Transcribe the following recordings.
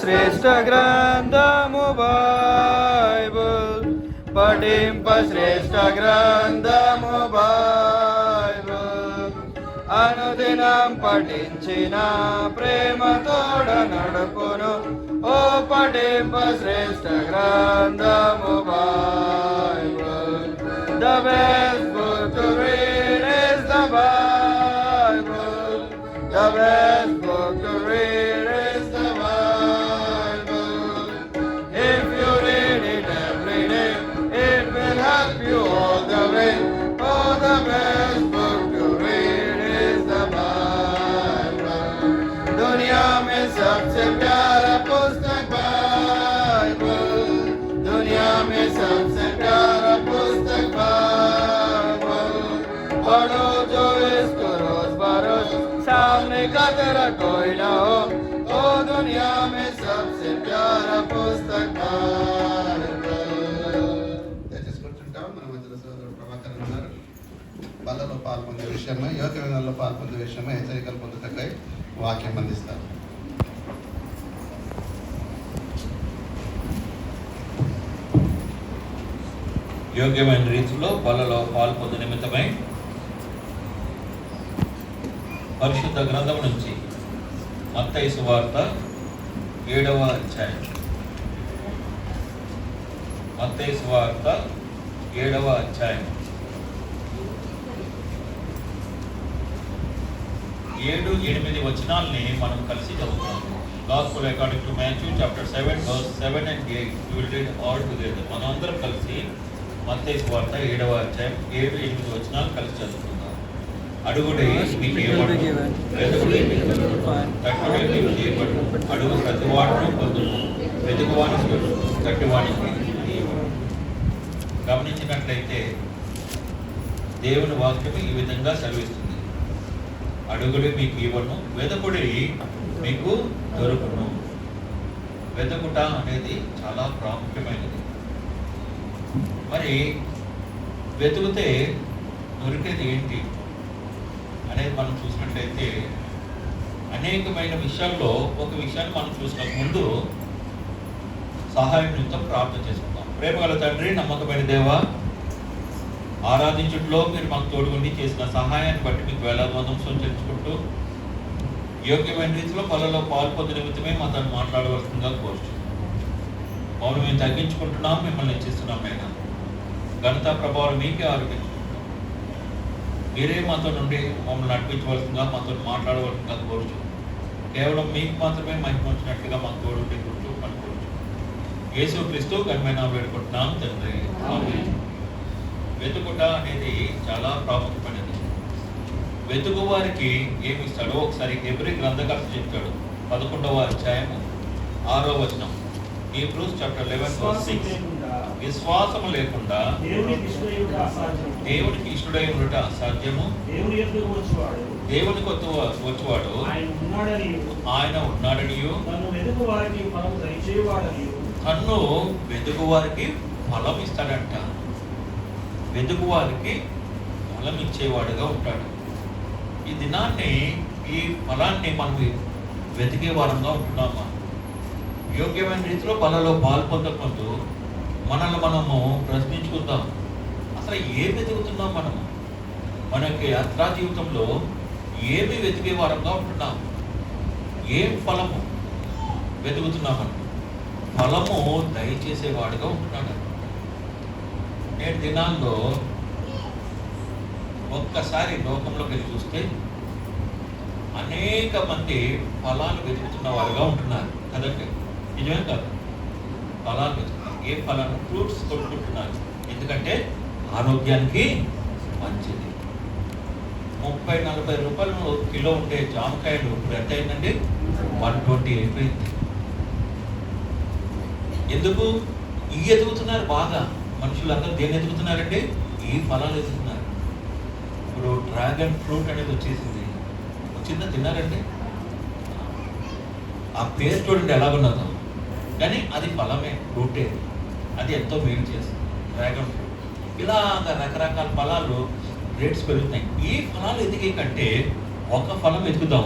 శ్రేష్ఠ గ్రంథము బైబుల్, పఠింప శ్రేష్ఠ గ్రంథము బైబుల్. అనుదినం పఠించిన ప్రేమతోడ నడుపును, ఓ పఠింప శ్రేష్ఠ గ్రంథము Bible. The best book to read is the Bible. The best book to read is the Bible. If you read it every day, it will help you all the way. Oh, the best book to read is the Bible. दुनिया में सबसे प्यारा पुस्तक Bible, दुनिया में सबसे प्यारा पुस्तक बाइबल. पढ़ो जो इसको रोज बरोज, सामने का तेरा कोई ना हो. ओ दुनिया में सबसे प्यारा पुस्तक बाइबल. దయచేసి కూర్చుంటాం. మన మధ్యలో సోదరుడు ప్రభాకర్ ఉన్నారు. బలలో పాల్పొందే విషయమై, యోగ్యమైనలో పాల్పొందే విషయమై హెచ్చరికలు పొందుటకై వాక్యం అందిస్తారు. యోగ్యమైన రీతిలో బలలో పాల్పొందు నిమిత్తమై పరిశుద్ధ గ్రంథం నుంచి మత్తయి సువార్త 7వ అధ్యాయం. మత్తయి సువార్త 7వ అధ్యాయం 7-8 వచనాల్ని మనం కలిసి చదువుతాం. Gospel according to Matthew chapter 7 verse 7 and 8. We will read all together. మనం అందరం కలిసి మత్తయి సువార్త 7వ అధ్యాయం 7-8 వచనాలు కలిసి చదువుకుందాం. అడుగుడే మీకు ఇవ్వబడును, వెతుకుడే మీకు దొరుకును, తట్టుడే మీకు తీయబడును. అడుగు ప్రతివాడును పొందును, వెతుకువానికి తట్టువానికి ఇవ్వబడును. గమనించినట్లయితే దేవుని వాక్యం ఈ విధంగా సెలవిస్తుంది. అడుగుడి మీకు ఇవ్వను, వెతుకుడి మీకు దొరుకును. వెతుకుట అనేది చాలా ప్రాముఖ్యమైనది. మరి వెతుకుతే దొరికేది ఏంటి అనేది మనం చూసినట్లయితే అనేకమైన విషయాల్లో ఒక విషయాన్ని మనం చూసిన ముందు సహాయం నిమిత్తం ప్రార్థన చేసుకుందాం. ప్రేమగల తండ్రి, నమ్మకమైన దేవా, ఆరాధించుట్లో మీరు మాకు తోడుగుండి చేసిన సహాయాన్ని బట్టి మీకు వేలాది వందనం చెల్లించుకుంటూ యోగ్యమైన రీతిలో పనులలో పాల్పొందు నిమిత్తమే మా తను మాట్లాడవలసిందిగా కోరుచున్నాం. మౌనం మేము తగ్గించుకుంటున్నాం, మిమ్మల్ని హెచ్చిస్తున్నాం. అయినా ఘనత ప్రభావం మీకే ఆరోపించుకుంటున్నాం. మీరే మాతో నుండి మమ్మల్ని నడిపించవలసిందిగా, మాతో మాట్లాడవలసిందిగా కోరుచు. కేవలం మీకు మాత్రమే మహిమ వచ్చినట్లుగా మాకు తోడుండి కూర్చు అని కోరుచు. యేసు క్రీస్తు ఘనమైన వేడుకుంటున్నాం తండ్రి. వెతుకుట అనేది చాలా ప్రాముఖ్యమైనది. వెతుకు వారికి ఏమి ఇస్తాడో ఒకసారి హెబ్రీ గ్రంథకర్త చెప్తాడు. 11వ అధ్యాయము 6వ వచనం. Hebrews chapter 11:6. విశ్వాసము లేకుండా దేవునికి ఇష్టడై ఉండుట అసాధ్యము. దేవునికి వచ్చువాడు ఆయన ఉన్నాడనియు, తన్ను వెతుకు వారికి ఫలం ఇస్తాడంట. వెతుకు వారికి ఫలం ఇచ్చేవాడుగా ఉంటాడు. ఈ దినాన్ని, ఈ ఫలాన్ని మనం వెతికే వారంగా ఉంటున్నామా? యోగ్యమైన రీతిలో పనులలో పాల్పొందకుంటూ మనల్ని మనము ప్రశ్నించుకుందాం. అసలు ఏం వెతుకుతున్నాం మనము? మనకి యాత్రా జీవితంలో ఏమి వెతికే వారంగా ఉంటున్నాం? ఏం ఫలము వెతుకుతున్నామని? ఫలము దయచేసేవాడుగా ఉంటున్నాడు. నేటి దినాల్లో ఒక్కసారి లోకంలోకి వెళ్ళి చూస్తే అనేక మంది ఫలాలు వెతుకుతున్న వారుగా ఉంటున్నారు కదండి. నిజమే కాదు? ఫలాలు వెతుకుతున్నారు. ఏ ఫలాలు? ఫ్రూట్స్ కొట్టుకుంటున్నారు. ఎందుకంటే ఆరోగ్యానికి మంచిది. 30-40 రూపాయలు కిలో ఉండే జామకాయలు ఇప్పుడు ఎంత అయిందండి? 120 అయిపోయింది. ఎందుకు? ఇవి ఎదుగుతున్నారు బాగా. మనుషులందరూ దేన్ని ఎదుగుతున్నారండి? ఈ ఫలాలు ఎదుగుతున్నారు. ఇప్పుడు డ్రాగన్ ఫ్రూట్ అనేది వచ్చేసింది. వచ్చిందా? తిన్నారండి? ఆ పేరు చూడండి ఎలాగున్నదో. కానీ అది ఫలమే, ఫ్రూటే. అది ఎంతో మేలు చేస్తుంది డ్రాగన్ ఫ్రూట్. ఇలాగ రకరకాల ఫలాలు రేట్స్ పెరుగుతున్నాయి. ఈ ఫలాలు ఎదిగే కంటే ఒక ఫలం ఎదుగుదాం.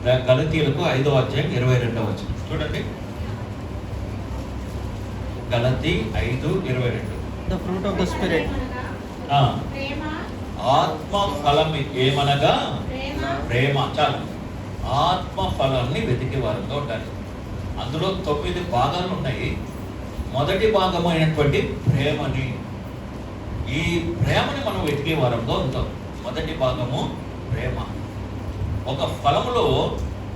గలతీయులకు 5వ అధ్యాయం 22వ వచనం చూడండి. గలతీ 5:22. The fruit of the Spirit. ఆత్మ ఫలం ఏమనగా ప్రేమ. చాలు. ఆత్మ ఫలాన్ని వెతికే వారంగా ఉండాలి. అందులో 9 భాగాలు ఉన్నాయి. మొదటి భాగమైనటువంటి ప్రేమని, ఈ ప్రేమని మనం వెతికే వారంగా ఉంటాం. మొదటి భాగము ప్రేమ. ఒక ఫలములో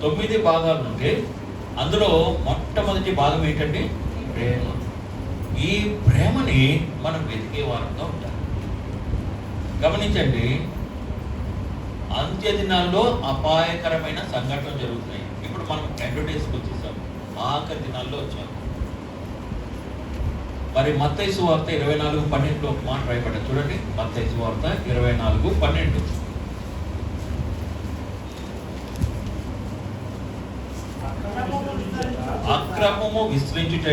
9 భాగాలు ఉంటే అందులో మొట్టమొదటి భాగం ఏంటంటే ప్రేమ. ఈ ప్రేమని మనం వెతికే వారంగా ఉంటాం. గమనించండి, అంత్య దినాల్లో అపాయకరమైన సంఘటనలు జరుగుతున్నాయి. ఇప్పుడు మనం ఎండ్ డేస్కి వచ్చేసాం, ఆఖరి దినాల్లో వచ్చాం. మరి మత్తయి సువార్త 24:12 ఒక మాట రాయబడ్డది చూడండి. మత్తయి సువార్త 24:12. అక్రమము విస్తరించుట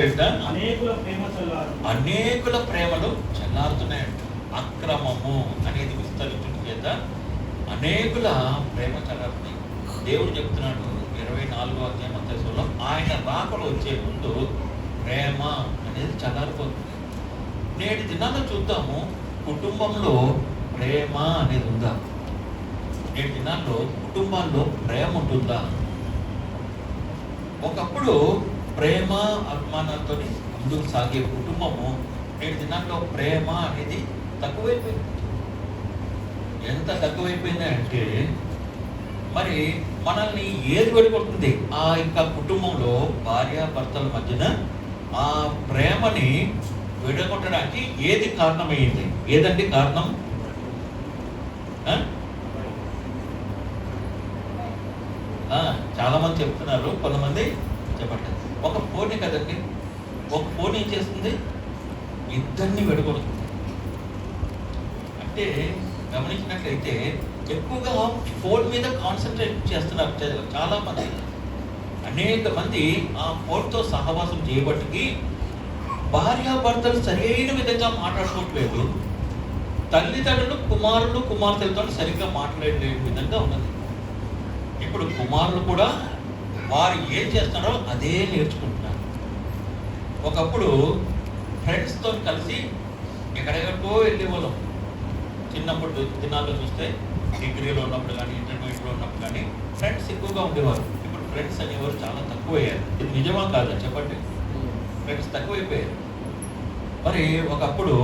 అనేకుల ప్రేమలు చల్లారుతున్నాయంట. అక్రమము అనేది విస్తరించుట చేత అనేకుల ప్రేమ చల్లారుతున్నాయి. దేవుడు చెప్తున్నాడు 24వ అధ్యాయం మత్తయి సువార్తలో, ఆయన రాకలు వచ్చే ముందు ప్రేమ అనేది చల్లారిపోతుంది. నేటి దినాల్లో చూద్దాము, కుటుంబంలో ప్రేమ అనేది ఉందా? నేటి దినాల్లో కుటుంబాల్లో ప్రేమ ఉంటుందా? ఒకప్పుడు ప్రేమ అభిమానాలతో ముందుకు సాగే కుటుంబము నేటి దినాల్లో ప్రేమ అనేది తక్కువైపోయింది. ఎంత తక్కువైపోయింది అంటే మరి మనల్ని ఏది వెళ్ళిపోతుంది? ఆ యొక్క కుటుంబంలో భార్యాభర్తల మధ్యన ఆ ప్రేమని విడగొట్టడానికి ఏది కారణమైంది? ఏదండి కారణం? చాలా మంది చెప్తున్నారు, కొంతమంది చెప్పండి. ఒక ఫోనే కదండి, ఒక ఫోన్ ఏం చేస్తుంది? ఇద్దరిని విడగొడుతుంది. అంటే గమనించినట్లయితే ఎక్కువగా ఫోన్ మీద కాన్సన్ట్రేట్ చేస్తున్నారు చాలా మంది. అనేక మంది ఆ ఫోన్తో సహవాసం చేయబట్టి భార్యాభర్తలు సరైన విధంగా మాట్లాడుకోవట్లేదు. తల్లిదండ్రులు కుమారులు కుమార్తెలతో సరిగ్గా మాట్లాడే విధంగా ఉన్నది. ఇప్పుడు కుమారులు కూడా వారు ఏం చేస్తున్నారో అదే నేర్చుకుంటున్నారు. ఒకప్పుడు ఫ్రెండ్స్తో కలిసి ఎక్కడెక్కడికో వెళ్ళేవాళ్ళం. చిన్నప్పుడు దినాల్లో చూస్తే డిగ్రీలో ఉన్నప్పుడు కానీ ఇంటర్మీడియట్లో ఉన్నప్పుడు కానీ ఫ్రెండ్స్ ఎక్కువగా ఉండేవారు. ఇప్పుడు ఫ్రెండ్స్ అనేవారు చాలా తక్కువయ్యారు. ఇది నిజమా కాదా చెప్పండి? ఫ్రెండ్స్ తక్కువైపోయారు. మరి ఒకప్పుడు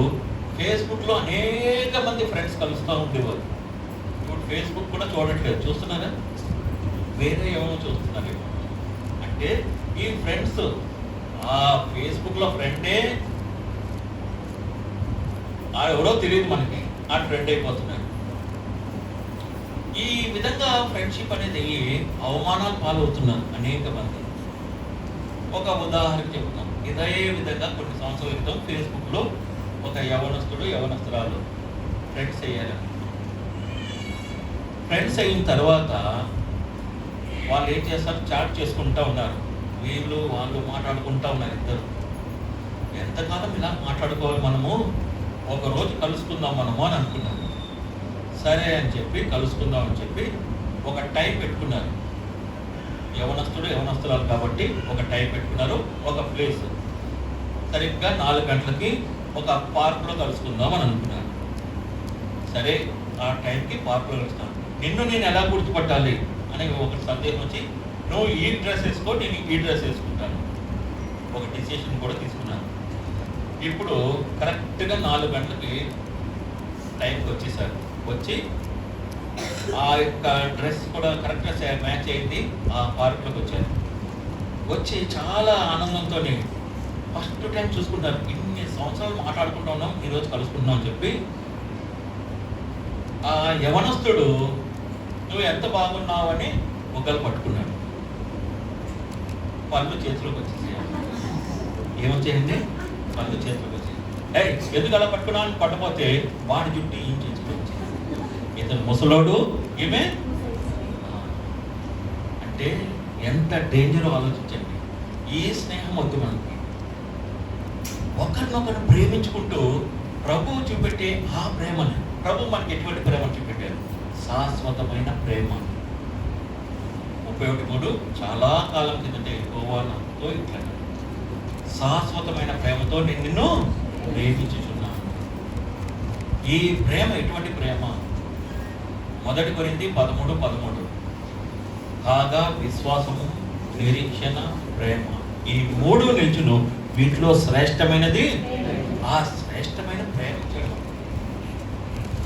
ఫేస్బుక్లో అనేక మంది ఫ్రెండ్స్ కలుస్తూ ఉండేవారు. ఇప్పుడు ఫేస్బుక్ కూడా చూడట్లేదు. చూస్తున్నారా? వేరే ఏమో చూస్తున్నారు. అంటే ఈ ఫ్రెండ్స్ ఆ ఫేస్బుక్లో ఫ్రెండే ఎవరో తెలియదు మనకి, ఆ ఫ్రెండ్ అయిపోతున్నారు. ఈ విధంగా ఫ్రెండ్షిప్ అనేది అవమానాలు పాలవుతున్నారు అనేక మంది. ఒక ఉదాహరణ చెప్తాం. ఇదే విధంగా కొన్ని సంవత్సరాల క్రితం ఫేస్బుక్లో ఒక యవనస్తురాలు ఫ్రెండ్స్ అయ్యారు. ఫ్రెండ్స్ అయిన తర్వాత వాళ్ళు ఏం చేస్తారు? చాట్ చేసుకుంటూ ఉన్నారు. వీళ్ళు వాళ్ళు మాట్లాడుకుంటూ ఉన్నారు ఇద్దరు. ఎంతకాలం ఇలా మాట్లాడుకోవాలి మనము? ఒక రోజు కలుసుకుందాం మనము అని అనుకున్నాము. సరే అని చెప్పి కలుసుకుందాం అని చెప్పి ఒక టైం పెట్టుకున్నారు. యవనస్తురాలు కాబట్టి ఒక టైం పెట్టుకున్నారు. ఒక ప్లేస్ సరిగ్గా 4 గంటలకి ఒక పార్క్లో కలుసుకుందాం అని అనుకున్నారు. సరే, ఆ టైంకి పార్క్లో కలుస్తాను. నిన్ను నేను ఎలా గుర్తుపట్టాలి అని ఒక సందేహం వచ్చి, నువ్వు ఈ డ్రెస్ వేసుకో, నేను ఈ డ్రెస్ వేసుకుంటాను. ఒక డిసిషన్ కూడా తీసుకున్నాను. ఇప్పుడు కరెక్ట్గా 4 గంటలకి టైంకి వచ్చేసారు. వచ్చి ఆ యొక్క డ్రెస్ కూడా కరెక్ట్గా మ్యాచ్ అయింది. ఆ పార్క్లోకి వచ్చారు. వచ్చి చాలా ఆనందంతో ఫస్ట్ టైం చూసుకుంటారు. ఇన్ని సంవత్సరాలు మాట్లాడుకుంటూ ఉన్నాం, ఈరోజు కలుసుకుంటున్నాం అని చెప్పి ఆ యవనస్తుడు నువ్వు ఎంత బాగున్నావని మొగ్గలు పట్టుకున్నాడు. పళ్ళు చేతిలోకి వచ్చేసి ఏమొచ్చేయండి? పళ్ళు చేతిలోకి వచ్చేసి ఎందుకు అలా పట్టుకున్నావు అని పట్టపోతే వాడి జుట్టు ఏం చేతిలోకి వచ్చింది. ఇతను ముసలోడు, ఈమె అంటే ఎంత డేంజర్ ఆలోచించండి. ఈ స్నేహం వద్దు మనకి. ఒకరినొకరు ప్రేమించుకుంటూ ప్రభువు చూపెట్టే ఆ ప్రేమని, ప్రభు మనకి ఎటువంటి ప్రేమ చూపెట్టారు? శాశ్వతమైన ప్రేమ. 31:3 చాలా కాలం కిందటే యెహోవా నాతో ఇట్లా శాశ్వతమైన ప్రేమతో నేను నిన్ను ప్రేమించుచున్నాను. ఈ ప్రేమ ఎటువంటి ప్రేమ? 1 కొరింథీ 13:13 కాగా విశ్వాసము, నిరీక్షణ, ప్రేమ, ఈ 3 నిల్చును, వీటిలో శ్రేష్టమైనది ఆ శ్రేష్టమైన ప్రేమ చేయడం.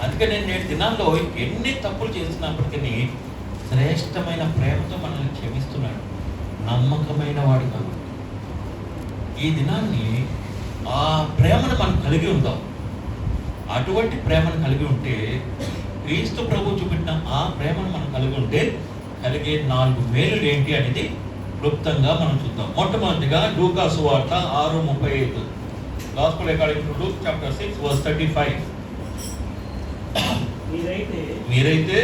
అందుకే నేను నేటి దినాల్లో ఎన్ని తప్పులు చేస్తున్నప్పటికీ శ్రేష్టమైన ప్రేమతో మనల్ని క్షమిస్తున్నాడు, నమ్మకమైన వాడు కాదు. ఈ దినాన్ని ఆ ప్రేమను మనం కలిగి ఉందాం. అటువంటి ప్రేమను కలిగి ఉంటే, క్రీస్తు ప్రభు చూపెట్టిన ఆ ప్రేమను మనం కలిగి ఉంటే కలిగే 4 మేలులు ఏంటి అనేది క్లుప్తంగా మనం చూద్దాం. మొట్టమొదటిగా లూకా సువార్త 6:35, gospel according to Luke chapter 6 verse 35. మీరైతే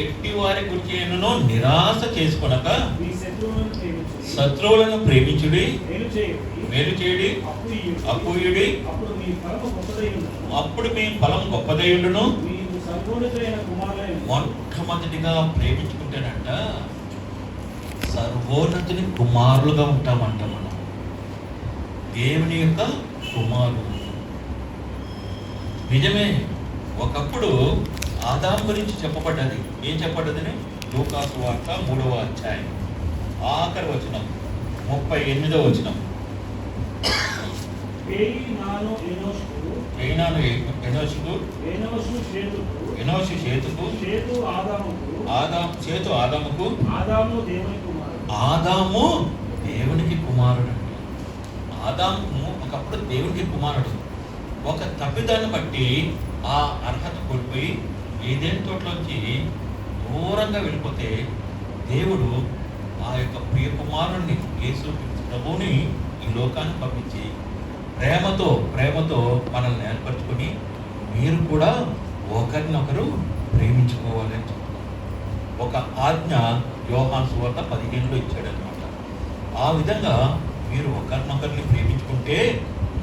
ఎట్టివారి గురించి అయినను నిరాశ చేసుకొనక శత్రువులను ప్రేమించుడి, మేలు చేయుడి, అప్పుయుడి, అప్పుడు మీ ఫలం గొప్పదయుండును. మొట్టమొదటిగా ప్రేమించుకుంటేనంట సర్వోన్నతుని కుమారులుగా ఉంటామంట. మనం దేవుని యొక్క కుమారులు. నిజమే, ఒకప్పుడు ఆదాము గురించి చెప్పబడ్డది. ఏం చెప్పబడ్డదని? లూకా సువార్త 3వ అధ్యాయం ఆఖరి వచనం 38వ వచనం. ఎనోషు షేతుకు, ఆదాముకు, ఆదాము దేవునికి కుమారుడు. ఆదాము ఒకప్పుడు దేవునికి కుమారుడు. ఒక తప్పిదాన్ని బట్టి ఆ అర్హత కోల్పోయి ఏదైనా తోటలోంచి దూరంగా వెళ్ళిపోతే దేవుడు ఆ యొక్క ప్రియ కుమారుణ్ణి యేసు ప్రభువుని ఈ లోకాన్ని పంపించి ప్రేమతో మనల్ని ఏర్పరచుకొని మీరు కూడా ఒకరినొకరు ప్రేమించుకోవాలని చెప్తారు. ఒక ఆజ్ఞ యోహాను సువార్త 15లో ఇచ్చాడనమాట. ఆ విధంగా మీరు ఒకరినొకరిని ప్రేమించుకుంటే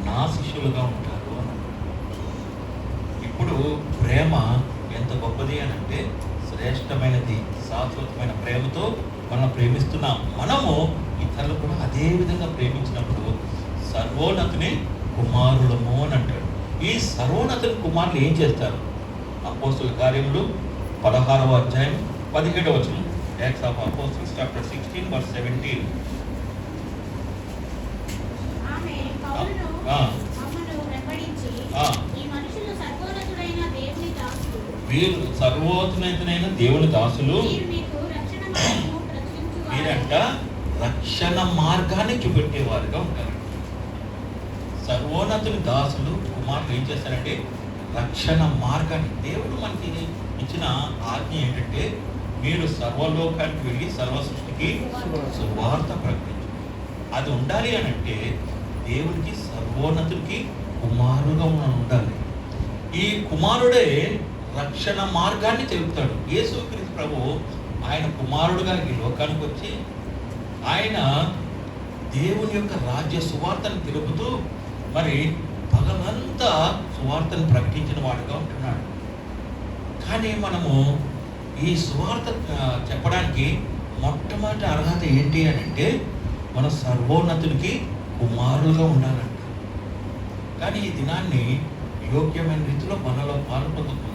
నా శిష్యులుగా ఉంటారు అని. ఇప్పుడు ప్రేమ ఎంత గొప్పది అని అంటే శ్రేష్టమైనది, శాశ్వతమైన ప్రేమతో మనం ప్రేమిస్తున్నాం. మనము ఇతరులు కూడా అదే విధంగా ప్రేమించినప్పుడు సర్వోన్నతుని కుమారులము అని అంటాడు. ఈ సర్వోన్నతుని కుమారులు ఏం చేస్తారు? అపోస్తుల కార్యములు 16వ అధ్యాయం 17వ వచనం. Acts of Apostles chapter 16 verse 17. వీరు సర్వోన్నతుడైన దేవుని దాసులు, వీరంట రక్షణ మార్గాన్ని చూపెట్టేవారుగా ఉంటారు. సర్వోన్నతుని దాసులు కుమారులు ఏం చేస్తారంటే రక్షణ మార్గాన్ని, దేవుడు మనకి ఇచ్చిన ఆజ్ఞ ఏంటంటే మీరు సర్వలోకానికి వెళ్ళి సర్వ సృష్టికి సువార్త ప్రకటించు. అది ఉండాలి అని అంటే దేవునికి సర్వోన్నతుడికి కుమారుడుగా ఉండాలి. ఈ కుమారుడే రక్షణ మార్గాన్ని తెలుపుతాడు. యేసుక్రీస్తు ప్రభు ఆయన కుమారుడుగా ఈ లోకానికి వచ్చి ఆయన దేవుని యొక్క రాజ్య సువార్తను తెలుపుతూ మరి పగలంతా సువార్తను ప్రకటించిన వాడుగా ఉంటున్నాడు. కానీ మనము ఈ సువార్త చెప్పడానికి మొట్టమొదటి అర్హత ఏంటి అని అంటే మన సర్వోన్నతుడికి కుమారులుగా ఉండాలంట. కానీ ఈ దినాన్ని యోగ్యమైన రీతిలో మనలో పాలు పొందకుండా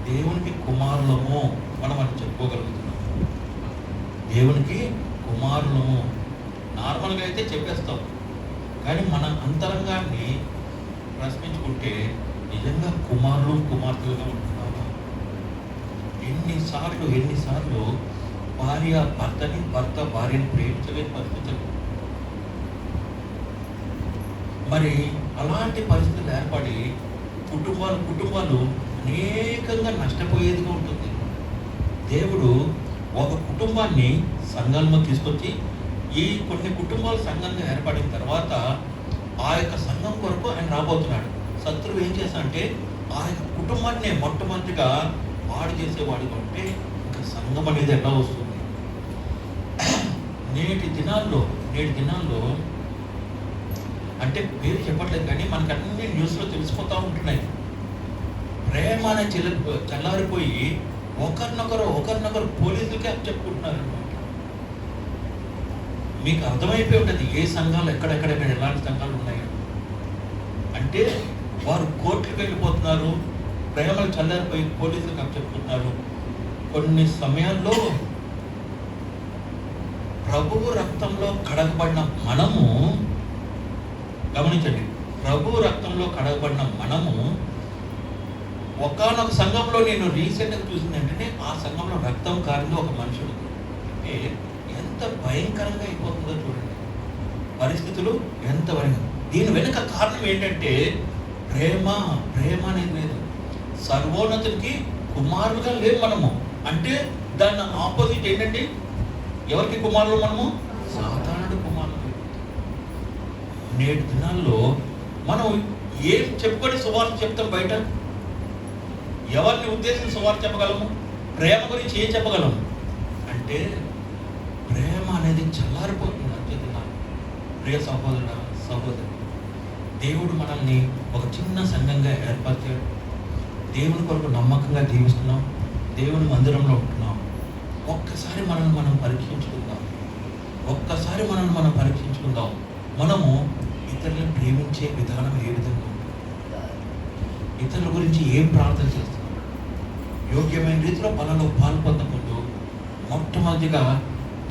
దేవునికి కుమారులము మనం అని చెప్పుకోగలుగుతున్నాం. దేవునికి కుమారులము నార్మల్గా అయితే చెప్పేస్తాం, కానీ మన అంతరంగాన్ని ప్రశ్నించుకుంటే నిజంగా కుమారులు కుమార్తెలుగా ఉంటున్నామా? ఎన్నిసార్లు భార్య భర్తని, భర్త భార్యని ప్రేమించలేని పరిస్థితులు. మరి అలాంటి పరిస్థితులు ఏర్పడి కుటుంబాలు అనేకంగా నష్టపోయేదిగా ఉంటుంది. దేవుడు ఒక కుటుంబాన్ని సంఘంలో తీసుకొచ్చి ఈ కొన్ని కుటుంబాలు సంఘంగా ఏర్పడిన తర్వాత ఆ యొక్క సంఘం కొరకు ఆయన రాబోతున్నాడు. శత్రువు ఏం చేస్తాడంటే ఆ యొక్క కుటుంబాన్ని మొట్టమొదటిగా పాడు చేసేవాడు. అంటే ఇంకా సంఘం అనేది ఎలా వస్తుంది? నేటి దినాల్లో అంటే పేరు చెప్పట్లేదు కానీ మనకు అన్ని న్యూస్లో తెలిసిపోతూ ఉంటున్నాయి. ప్రేమ అనే చల్లారిపోయి ఒకరినొకరు పోలీసులకే చెప్పుకుంటున్నారు అనమాట. మీకు అర్థమైపోయి ఉంటుంది ఏ సంఘాలు ఎక్కడెక్కడ ఎలాంటి సంఘాలు ఉన్నాయో. అంటే వారు కోర్టులకు వెళ్ళిపోతున్నారు, ప్రేమలు చల్లారిపోయి పోలీసులకు అప్పచెప్పుకుంటున్నారు. కొన్ని సమయాల్లో ప్రభువు రక్తంలో కడగబడిన మనము, గమనించండి, ప్రభువు రక్తంలో కడగబడిన మనము ఒకానొక సంఘంలో నేను రీసెంట్గా చూసింది ఏంటంటే ఆ సంఘంలో రక్తం కారింది ఒక మనుషుడు. అంటే ఎంత భయంకరంగా అయిపోతుందో చూడండి పరిస్థితులు, ఎంత భయంకరం. దీని వెనుక కారణం ఏంటంటే ప్రేమ అనేది లేదు. సర్వోన్నతునికి కుమారులుగా లేవు మనము. అంటే దాని ఆపోజిట్ ఏంటంటే ఎవరికి కుమారులు మనము? సాధారణ కుమారులు. నేటి దినాల్లో మనం ఏం చెప్పుకొని సువార్త చెప్తాం బయట? ఎవరిని ఉద్దేశించి సువార్త చెప్పగలము? ప్రేమ గురించి ఏం చెప్పగలము? అంటే ప్రేమ అనేది చల్లారిపోతుంది అత్యంత. ప్రియ సహోదరుడా, సహోదరు, దేవుడు మనల్ని ఒక చిన్న సంఘంగా ఏర్పరిచాడు. దేవుని కొరకు నమ్మకంగా జీవిస్తున్నాం, దేవుని మందిరంలో ఉంటున్నాం. ఒక్కసారి మనల్ని మనం పరీక్షించుకుందాం. మనము ఇతరులను ప్రేమించే విధానం ఏ విధంగా ఉంటుంది? ఇతరుల గురించి ఏం ప్రార్థన చేస్తున్నాం? యోగ్యమైన రీతిలో పనులు పాల్పొందకుండా మొట్టమొదటిగా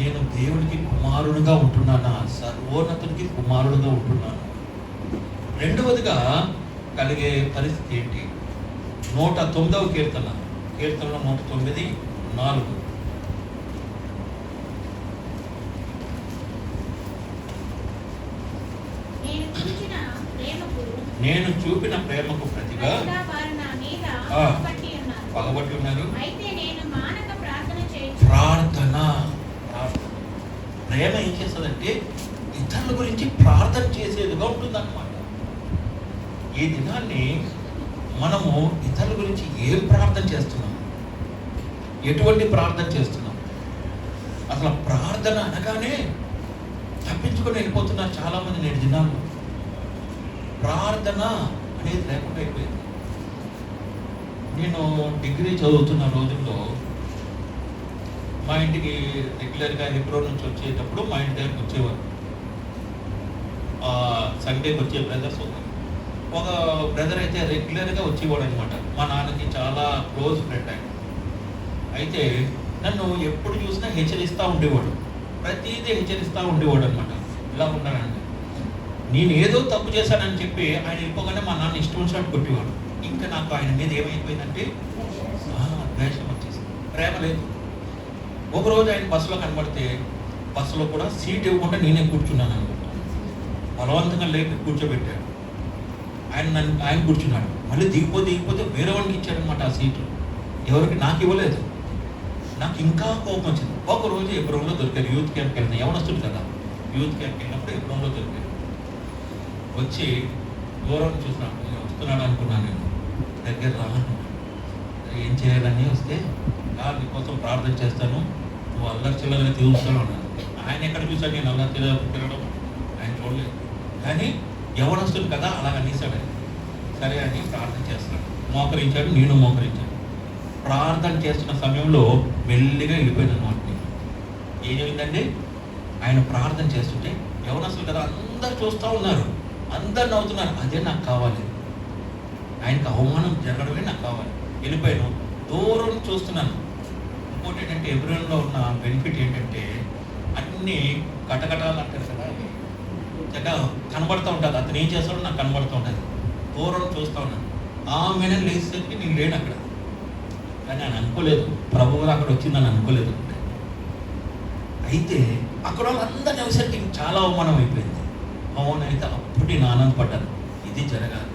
నేను దేవుడికి కుమారుడుగా ఉంటున్నానా, సర్వోన్నతునికి కుమారుడుగా ఉంటున్నాను. రెండవదిగా కలిగే పరిస్థితి ఏంటి? 109వ కీర్తనలో 109:4 నేను చూపిన ప్రేమకు ప్రతిగా పగబట్టి ఉన్నారు. ప్రార్థన. ప్రేమ ఏం చేస్తుందంటే ఇతరుల గురించి ప్రార్థన చేసేదిగా ఉంటుందన్నమాట. ఈ దినాన్ని మనము ఇతరుల గురించి ఏం ప్రార్థన చేస్తున్నాం? ఎటువంటి ప్రార్థన చేస్తున్నాం? అసలు ప్రార్థన అనగానే తప్పించుకొని వెళ్ళిపోతున్నారు చాలామంది నేటి దినాల్లో. ప్రార్థన అనేది లేకుండా అయిపోయింది. నేను డిగ్రీ చదువుతున్న రోజుల్లో మా ఇంటికి రెగ్యులర్గా హెబ్రోన్ నుంచి వచ్చేటప్పుడు మా ఇంటి దగ్గరికి వచ్చేవారు. సండేకి వచ్చే బ్రదర్స్ ఒక బ్రదర్ అయితే రెగ్యులర్గా వచ్చేవాడు అనమాట. మా నాన్నకి చాలా క్లోజ్ ఫ్రెండ్ ఆయన. అయితే నన్ను ఎప్పుడు చూసినా హెచ్చరిస్తూ ఉండేవాడు, ప్రతిదీ హెచ్చరిస్తూ ఉండేవాడు అనమాట. ఇలా ఉన్నానండి, నేను ఏదో తప్పు చేశానని చెప్పి ఆయన వెళ్ళిపోగానే మా నాన్న ఇష్టం వచ్చినట్టు కొట్టేవాడు. ఇంకా నాకు ఆయన మీద ఏమైపోయిందంటే ద్వేషం వచ్చేసింది, ప్రేమ లేదు. ఒకరోజు ఆయన బస్సులో కనబడితే బస్సులో కూడా సీట్ ఇవ్వకుండా నేనే కూర్చున్నాను అనమాట. బలవంతంగా లేపి కూర్చోబెట్టాడు. ఆయన కూర్చున్నాడు. మళ్ళీ దిగిపోతే వేరే వాడికి ఇచ్చాడనమాట ఆ సీటు. ఎవరికి? నాకు ఇవ్వలేదు. నాకు ఇంకా కోపం వచ్చింది. ఒకరోజు ఎబ్రోన్లో దొరికారు. యూత్ క్యాంప్కి వెళ్ళిన యవనస్తుడు కదా, యూత్ క్యాంప్కి వెళ్ళినప్పుడు ఎబ్రోన్లో దొరికారు. వచ్చి దూరం చూసినాడు, వస్తున్నాడు అనుకున్నాను. నేను దగ్గర రాను, ఏం చేయాలని వస్తే నీకోసం ప్రార్థన చేస్తాను, నువ్వు అల్లరి చిల్లరగా తిరుగుతాను అన్నాను. ఆయన ఎక్కడ చూసాడు నేను అల్లరి చిల్లర తిరగడం? ఆయన చూడలేదు. కానీ యవనస్తుడు కదా అలా అనేసాడు. సరే అని ప్రార్థన చేస్తున్నాడు. మోకరించాడు, నేను మోకరించాను. ప్రార్థన చేస్తున్న సమయంలో మెల్లిగా వెళ్ళిపోయిన మాట. ఏమైందండి? ఆయన ప్రార్థన చేస్తుంటే యవనస్తులు కదా అందరు చూస్తూ ఉన్నారు, అందరు నవ్వుతున్నారు. అదే నాకు కావాలి. ఆయనకు అవమానం జరగడమే నాకు కావాలి. వెళ్ళిపోయాను, దూరం చూస్తున్నాను. ఇంకోటి ఏంటంటే ఎబ్రోన్లో ఉన్న బెనిఫిట్ ఏంటంటే అన్నీ కటకటాలు అంటారు కదా, చక్కగా కనబడుతూ ఉంటుంది. అతను ఏం చేస్తాడో నాకు కనబడుతూ ఉంటుంది. దూరం చూస్తూ ఉన్నాను. ఆమెను లేచేసరికి నేను లేను అక్కడ. కానీ ఆయన అనుకోలేదు ప్రభువు అక్కడ వచ్చిందని అనుకోలేదు. అయితే అక్కడ వాళ్ళందరినీ వచ్చేసరికి చాలా అవమానం అయిపోయింది. అవునైతే అప్పుడు నేను ఆనందపడ్డాను, ఇది జరగాలి.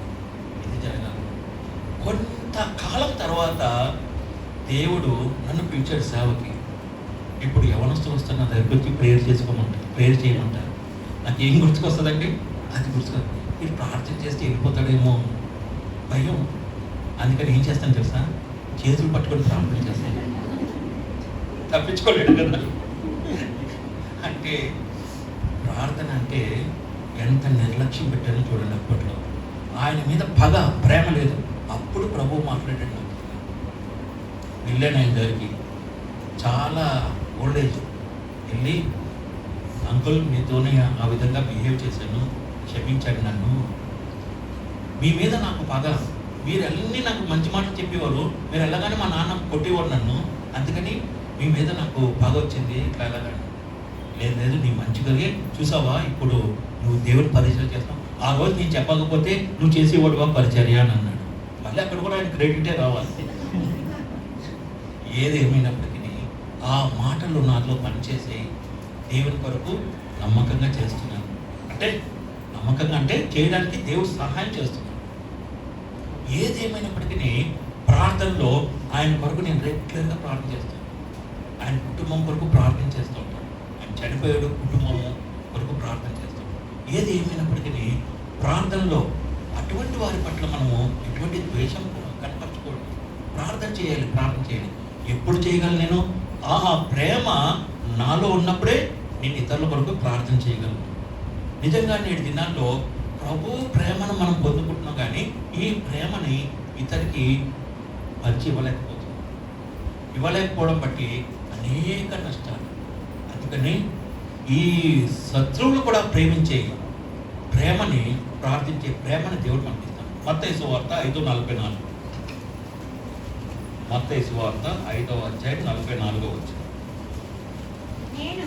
కొంతకాలం తర్వాత దేవుడు నన్ను పిలిచాడు సేవకి. ఇప్పుడు యవనస్తులు వస్తారు నా దగ్గరికి వచ్చి ప్రేయర్ చేయమంటారు. నాకు ఏం గుర్తుకొస్తుందండి? అది గుర్తుకొస్తుంది. మీరు ప్రార్థన చేస్తే వెళ్ళిపోతాడేమో భయం. అందుకని ఏం చేస్తాను తెలుసా? చేతులు పట్టుకొని ప్రార్థన చేస్తాను. తప్పించుకోలేడు కదా. అంటే ప్రార్థన అంటే ఎంత నిర్లక్ష్యం పెట్టారో చూడండి. అప్పట్లో ఆయన మీద పగ, ప్రేమ లేదు. అప్పుడు ప్రభువు మాట్లాడాడు. వెళ్ళాను ఆయన దగ్గరికి, చాలా ఓల్డ్ ఏజ్. వెళ్ళి, అంకుల్ మీతోనే ఆ విధంగా బిహేవ్ చేశాను, క్షమించండి నన్ను, మీ మీద నాకు పగ, మీరు అన్నీ నాకు మంచి మాటలు చెప్పేవారు, మీరు వెళ్ళగానే మా నాన్న కొట్టేవాడు నన్ను, అందుకని మీ మీద నాకు పగ వచ్చింది, ఇట్లా ఎలాగండి. లేదు లేదు, నీ మంచిగానే చూసావా, ఇప్పుడు నువ్వు దేవుని పరిచయం చేస్తావు, ఆ రోజు నేను చెప్పకపోతే నువ్వు చేసేవాడువా పరిచర్య అని అన్నాడు. మళ్ళీ అక్కడ కూడా ఆయన క్రెడిటే రావాలి. ఏదేమైనప్పటికీ ఆ మాటలు నాలో పనిచేసి దేవుని కొరకు నమ్మకంగా చేస్తున్నాను. అంటే నమ్మకంగా అంటే చేయడానికి దేవుడు సహాయం చేస్తున్నాడు. ఏదేమైనప్పటికీ ప్రార్థనలో ఆయన కొరకు నేను రెగ్యులర్గా ప్రార్థన చేస్తాను. ఆయన కుటుంబం కొరకు ప్రార్థన చేస్తూ ఉంటాను. ఆయన చనిపోయాడు, కుటుంబం కొరకు ప్రార్థన చేస్తాం. ఏది ఏమైనప్పటికీ ప్రార్థనలో అటువంటి వారి పట్ల మనము ఎటువంటి ద్వేషం కనపరచకూడదు. ప్రార్థన చేయాలి, ప్రార్థన చేయాలి. ఎప్పుడు చేయగలను నేను? ఆ ప్రేమ నాలో ఉన్నప్పుడే నేను ఇతరుల కొరకు ప్రార్థన చేయగలను. నిజంగా నేటి దినాల్లో ప్రభు ప్రేమను మనం పొందుకుంటున్నాం, కానీ ఈ ప్రేమని ఇతరికి పరిచి ఇవ్వలేకపోవడం బట్టి అనేక నష్టాలు. అందుకని ఈ శత్రువులు కూడా ప్రేమించే ప్రేమని, ప్రార్థించే ప్రేమని దేవుడు పంపిస్తాడు. మత్తయి సువార్త 5:44. మత్తయి సువార్త 5వ అధ్యాయం 44వ వచనం. నేను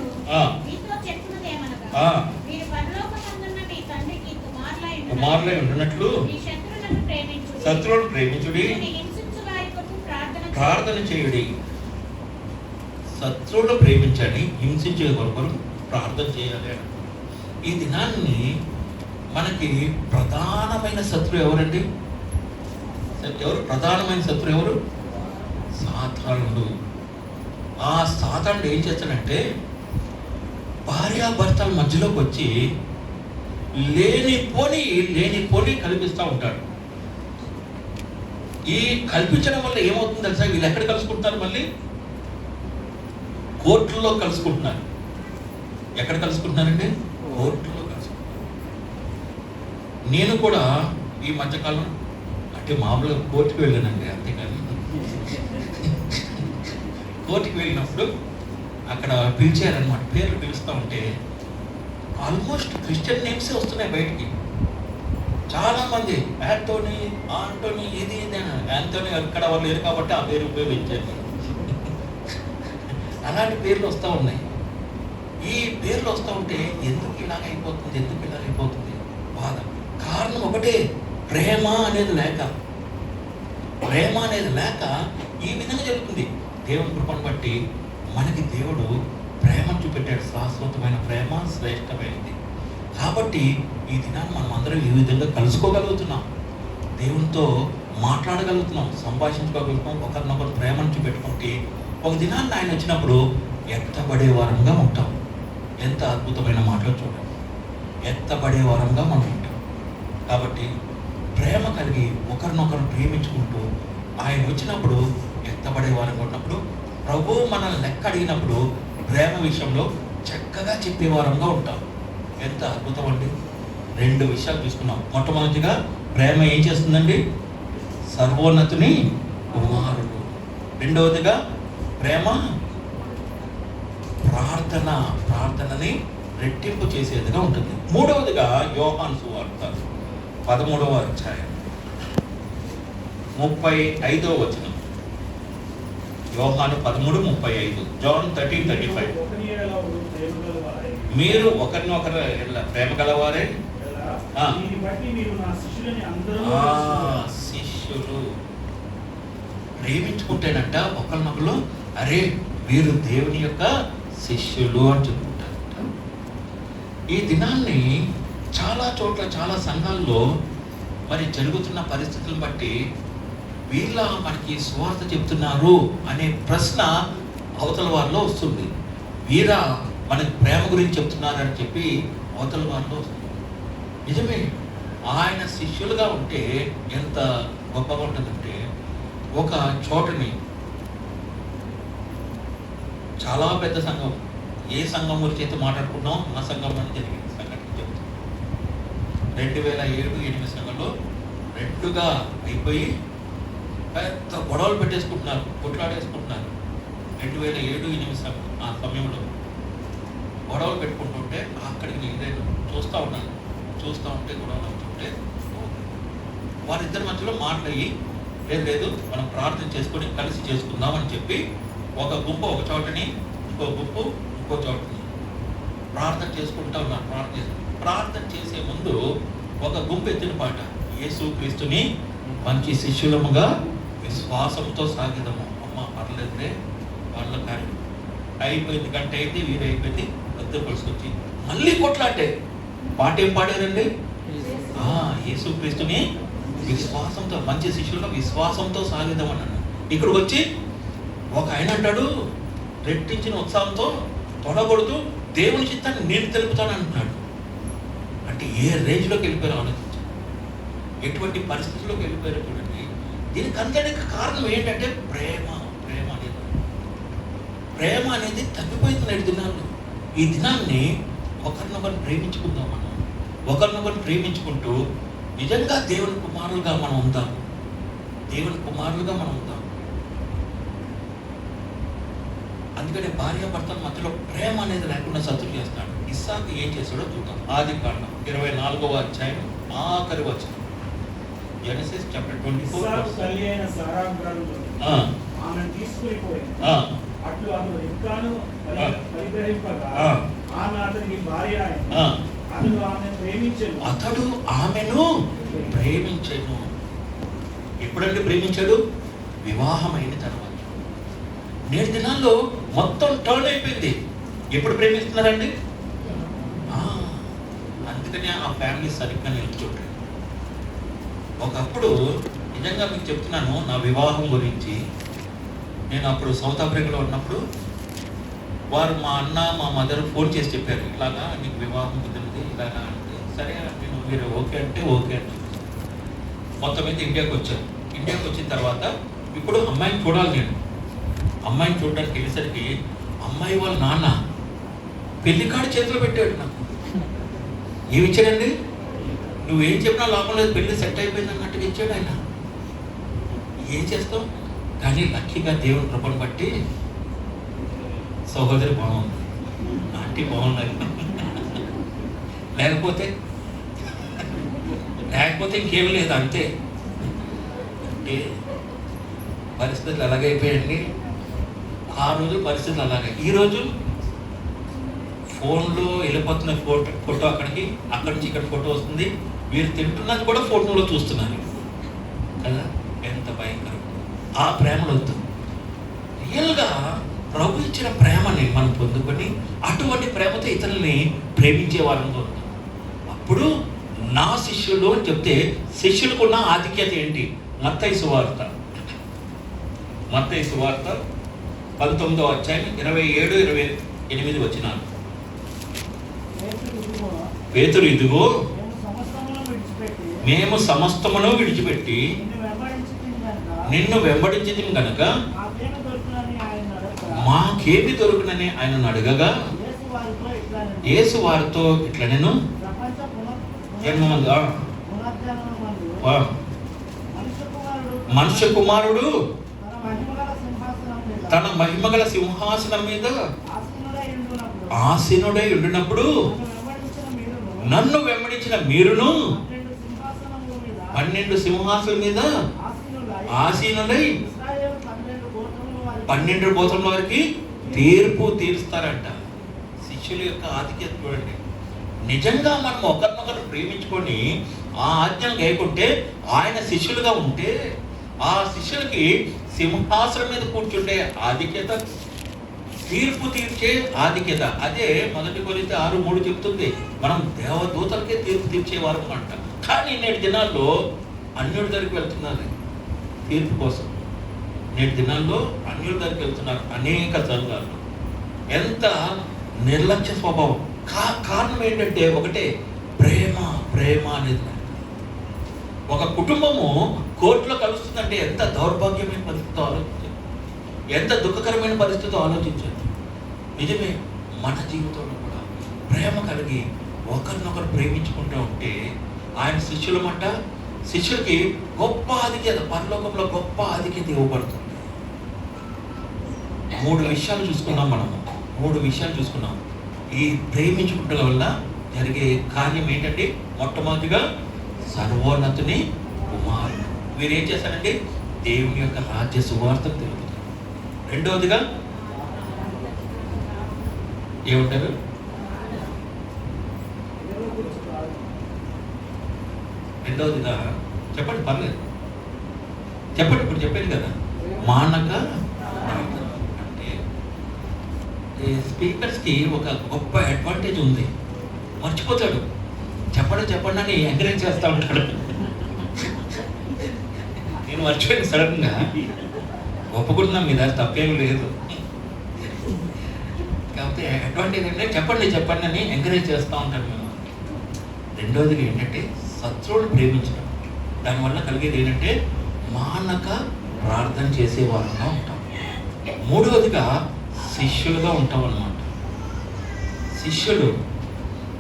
మీతో చెప్పున్నదేమనగా, మీరు పరలోకమందున్న మీ తండ్రికి కుమారులై ఉండునట్లు మీ శత్రువులను ప్రేమించుడి, శత్రువులను ప్రేమించుడి, హింసించు వారి కొరకు ప్రార్థన చేయుడి. శత్రువులను ప్రేమించండి, హింసించే కొరకు ప్రార్థన చేయాలి. ఈ దినాన్ని మనకి ప్రధానమైన శత్రువు ఎవరండి? ఎవరు ప్రధానమైన శత్రువు? ఎవరు? సాతానుడు. ఆ సాతానుడు ఏం చేస్తాడంటే భార్యాభర్తల మధ్యలోకి వచ్చి లేనిపోని కల్పిస్తూ ఉంటాడు. ఈ కల్పించడం వల్ల ఏమవుతుంది తెలుసా? వీళ్ళు ఎక్కడ కలుసుకుంటున్నారు? మళ్ళీ కోర్టుల్లో కలుసుకుంటున్నారు. ఎక్కడ కలుసుకుంటున్నారండి? కోర్టులో కలుసుకుంటున్నారు. నేను కూడా ఈ మధ్యకాలం అంటే మామూలుగా కోర్టుకు వెళ్ళానండి, అంతేకాని కోర్టుకు వెళ్ళినప్పుడు అక్కడ పిలిచారనమాట. పేర్లు పిలుస్తూ ఉంటే ఆల్మోస్ట్ క్రిస్టియన్ నేమ్సే వస్తున్నాయి బయటికి. చాలామంది యాంటోనీ, ఆంటోనీ, ఇది యాంటోనీ అక్కడ వాళ్ళు లేరు కాబట్టి ఆ పేరు ఉపయోగించారు. అలాంటి పేర్లు వస్తూ ఉన్నాయి. ఈ పేర్లు వస్తూ ఉంటే ఎందుకు ఇలాగైపోతుంది బాధ. కారణం ఒకటే, ప్రేమ అనేది లేక ఈ విధంగా జరుగుతుంది. దేవుని కృపను బట్టి మనకి దేవుడు ప్రేమను చూపెట్టాడు. శాశ్వతమైన ప్రేమ శ్రేష్టమైనది. కాబట్టి ఈ దినాన్ని మనం అందరం ఈ విధంగా కలుసుకోగలుగుతున్నాం, దేవునితో మాట్లాడగలుగుతున్నాం, సంభాషించుకోగలుగుతున్నాం, ఒకరినొకరు ప్రేమను చూపెట్టుకుంటే ఒక దినాన్ని ఆయన వచ్చినప్పుడు ఎత్తబడే వారంగా ఉంటాం. ఎంత అద్భుతమైన మాటలు చూడండి, ఎత్తబడే వారంగా మనం ఉంటాం. కాబట్టి ప్రేమ కలిగి ఒకరినొకరు ప్రేమించుకుంటూ ఆయన వచ్చినప్పుడు ఎత్తబడే వారంగా ఉన్నప్పుడు, ప్రభు మనల్ని లెక్క అడిగినప్పుడు ప్రేమ విషయంలో చక్కగా చెప్పేవారంగా ఉంటాం. ఎంత అద్భుతం అండి. 2 విషయాలు తీసుకున్నాం. మొట్టమొదటిగా ప్రేమ ఏం చేస్తుందండి? సర్వోన్నతుని కుమారుడు. రెండవదిగా ప్రేమ ప్రార్థనని రెట్టింపు చేసేదిగా ఉంటుంది. మూడవదిగా యోహాను సువార్త 13వ అధ్యాయం 35వ వచనం. యోహాను 13:35. John 13:35. మీరు ఒకరినొకరు ప్రేమ గలవారే, శిష్యులు. ప్రేమించుకుంటేనంట ఒకరినొకరు, అరే వీరు దేవుని యొక్క శిష్యులు అని చెప్పుకుంటారంట. ఈ దినాన్ని చాలా చోట్ల, చాలా సంఘాల్లో మరి జరుగుతున్న పరిస్థితులను బట్టి వీళ్ళ మనకి సువార్త చెప్తున్నారు అనే ప్రశ్న అవతల వారిలో వస్తుంది. వీరా మనకి ప్రేమ గురించి చెప్తున్నారని చెప్పి అవతల వారిలో వస్తుంది. నిజమే, ఆయన శిష్యులుగా ఉంటే ఎంత గొప్పగా ఉంటుందంటే, ఒక చోటని చాలా పెద్ద సంఘం, ఏ సంఘం గురించి అయితే మాట్లాడుకున్నాం ఆ సంఘంలోనే జరిగింది సంఘటన చెప్తాం. 2007-8 సంఘంలో 2గా అయిపోయి పెద్ద గొడవలు పెట్టేసుకుంటున్నారు, కొట్లాడేసుకుంటున్నారు. 2007-8 ఆ సమయంలో గొడవలు పెట్టుకుంటుంటే అక్కడికి నేను చూస్తూ ఉన్నాను. చూస్తూ ఉంటే గొడవలు అవుతుంటే వారిద్దరి మధ్యలో మాట్లాడి లేదు మనం ప్రార్థన చేసుకొని కలిసి చేసుకుందాం అని చెప్పి ఒక గుంపు ఒక చోటని, ఇంకో గుంపు ఇంకో చోటని ప్రార్థన చేసుకుంటూ ఉన్నారు. ప్రార్థన చేసే ముందు ఒక గుంపు ఎత్తిన పాట, యేసు క్రీస్తుని మంచి శిష్యులముగా విశ్వాసంతో సాగిదము. అమ్మ పర్లేదులే వాళ్ళ కార్యం అయిపోయింది, గంట అయింది, వీరైపోయింది, పెద్ద పరిస్థితి మళ్ళీ కొట్లాటే. పాట ఏం పాడారండి? యేసు క్రీస్తుని విశ్వాసంతో మంచి శిష్యులుగా విశ్వాసంతో సాగిద్దాం అన్నాడు. ఇక్కడికి వచ్చి ఒక ఆయన అంటాడు రెట్టించిన ఉత్సాహంతో తొడగొడుతూ దేవుని చిత్తాన్ని నేను తెలుపుతాను అంటున్నాడు. అంటే ఏ రేంజ్లోకి వెళ్ళిపోయారో ఆలోచించాను, ఎటువంటి పరిస్థితుల్లోకి వెళ్ళిపోయారో చూడండి. దీనికి అంతటికి కారణం ఏంటంటే ప్రేమ అనేది తగ్గిపోయింది నేటి దినాల్లో. ఈ దినాన్ని ఒకరినొకరు ప్రేమించుకుందాం. మనం ఒకరినొకరు ప్రేమించుకుంటూ నిజంగా దేవుని కుమారులుగా మనం ఉందాం. అందుకనే భార్యాభర్తల మధ్యలో ప్రేమ అనేది లేకుండా శత్రువు చేస్తాడు. ఇస్సాకు ఏం చేశాడో చూద్దాం. ఆదికాండం 24వ అధ్యాయం ఆఖరి వచనం. Genesis chapter 24. ఆమెను తీసుకుపోయింది. అట్లు అతడు రిబ్కాను పరిగ్రహింపగా ఆమె అతనికి భార్య అయింది. అతడు ఆమెను ప్రేమించెను. ఎప్పుడంటే ప్రేమించాడు? వివాహమైన తర్వాత. నేటి దినాల్లో మొత్తం టర్న్ అయిపోయింది. ఎప్పుడు ప్రేమిస్తున్నారండి? అందుకని ఆ ఫ్యామిలీ సరిగ్గా నిలుచుకోండి. ఒకప్పుడు నిజంగా మీకు చెప్తున్నాను నా వివాహం గురించి. నేను అప్పుడు సౌత్ ఆఫ్రికాలో ఉన్నప్పుడు వారు మా అన్న మా మదర్ ఫోన్ చేసి చెప్పారు, ఇలాగా నీకు వివాహం కుదిరింది ఇలాగా అంటే. సరే మీరు ఓకే అంటే ఓకే అంటే మొత్తం మీద ఇండియాకి వచ్చాను. ఇండియాకి వచ్చిన తర్వాత ఇప్పుడు అమ్మాయిని చూడాలి. నేను అమ్మాయిని చూడడానికి వెళ్ళేసరికి అమ్మాయి వాళ్ళ నాన్న పెళ్లి కార్డు చేతిలో పెట్టాడు. నాకు ఏమి ఇచ్చాడండి? నువ్వేం చెప్పినా లాభం లేదు, పెళ్లి సెట్ అయిపోయింది అన్నట్టుగా ఇచ్చాడు ఆయన. ఏం చేస్తాం? కానీ లక్కీగా దేవుని కృపను బట్టి సహోదరి బాగుంది, ఆంటీ బాగున్నారు. లేకపోతే ఇంకేం లేదు. అంతే. అంటే పరిస్థితులు అలాగైపోయాయండి. ఆ రోజు పరిస్థితులు అలాగే. ఈరోజు ఫోన్లో వెళ్ళిపోతున్న ఫోటో అక్కడికి, అక్కడి నుంచి ఇక్కడ ఫోటో వస్తుంది. మీరు తింటున్నది కూడా ఫోటోలో చూస్తున్నారు కదా. ఎంత భయంకరం! ఆ ప్రేమలు వద్దు. రియల్గా ప్రభు ఇచ్చిన ప్రేమని మనం పొందుకొని అటువంటి ప్రేమతో ఇతరుల్ని ప్రేమించే వాళ్ళని పొందుతాం. అప్పుడు నా శిష్యులు అని చెప్తే శిష్యులకున్న ఆధిక్యత ఏంటి? మత్తయి సువార్త 19వ అధ్యాయం 27-28 వచనాలు. పేతురు ఇదిగో మేము సమస్తమును విడిచిపెట్టి నిన్ను వెంబడించింది కనుక మాకేమి దొరుకునని ఆయనను అడగగా యేసు వారితో ఇట్లా నేను మనుష్య కుమారుడు తన మహిమగల సింహాసనం మీద ఆసీనుడై ఉండినప్పుడు నన్ను వెంబడించిన మీరును 12 సింహాసనం మీద ఆసీనులై 12 గోత్రముల వారికి తీర్పు తీరుస్తారంట. శిష్యుల యొక్క ఆధిక్యత చూడండి. నిజంగా మనం ఒకరినొకరు ప్రేమించుకొని ఆ ఆజ్ఞలు గైకుంటే, ఆయన శిష్యులుగా ఉంటే ఆ శిష్యులకి సింహాసనం మీద కూర్చుంటే ఆధిక్యత, తీర్పు తీర్చే ఆధిక్యత. అదే 1 కొరింథీ 6:3 చెప్తుంది, మనం దేవదూతలకే తీర్పు తీర్చేవారు అంట. కానీ నేటి దినాల్లో అన్యుడి దగ్గరికి వెళ్తున్నారు తీర్పు కోసం. నేటి దినాల్లో అన్యుడి దగ్గరికి వెళ్తున్నారు అనేక సంఘాలు. ఎంత నిర్లక్ష్య స్వభావం! కారణం ఏంటంటే ఒకటే, ప్రేమ అనేది. ఒక కుటుంబము కోర్టులో కలుస్తుందంటే ఎంత దౌర్భాగ్యమైన పరిస్థితితో ఆలోచించాలి, ఎంత దుఃఖకరమైన పరిస్థితితో ఆలోచించాలి. నిజమే, మన జీవితంలో కూడా ప్రేమ కలిగి ఒకరినొకరు ప్రేమించుకుంటూ ఉంటే ఆయన శిష్యులమంట శిష్యులకి గొప్ప ఆధిక్యత, పరలోకంలో గొప్ప ఆధిక్యత ఇవ్వబడుతుంది. 3 విషయాలు చూసుకున్నాం మనము. 3 విషయాలు చూసుకున్నాం. ఈ ప్రేమించుకుంటల వల్ల జరిగే కార్యం ఏంటంటే, మొట్టమొదటిగా సర్వోన్నతుని కుమారుడు. వీరు ఏం చేస్తారంటే దేవుని యొక్క రాజ్య సువార్తను తెలుపుతారు. రెండవదిగా ఏమంటారు? రెండవదిగా చెప్పండి, పర్లేదు చెప్పండి, ఇప్పుడు చెప్పాను కదా, మానక ప్రార్థన. అంటే ఈ స్పీకర్స్కి ఒక గొప్ప అడ్వాంటేజ్ ఉంది. మర్చిపోతాడు, చెప్పండి అని ఎంకరేజ్ చేస్తూ ఉంటాడు. నేను మర్చిపోయాను సడన్గా. ఒప్పుకుంటున్నాం మీద తప్పేమీ లేదు. కాకపోతే అడ్వాంటేజ్ అంటే చెప్పండి అని ఎంకరేజ్ చేస్తూ ఉంటాను మేము. రెండవదిగా ఏంటంటే శత్రువులు ప్రేమించడం. దానివల్ల కలిగేది ఏంటంటే మానక ప్రార్థన చేసేవారుగా ఉంటాం. మూడవదిగా శిష్యులుగా ఉంటాం అన్నమాట. శిష్యులు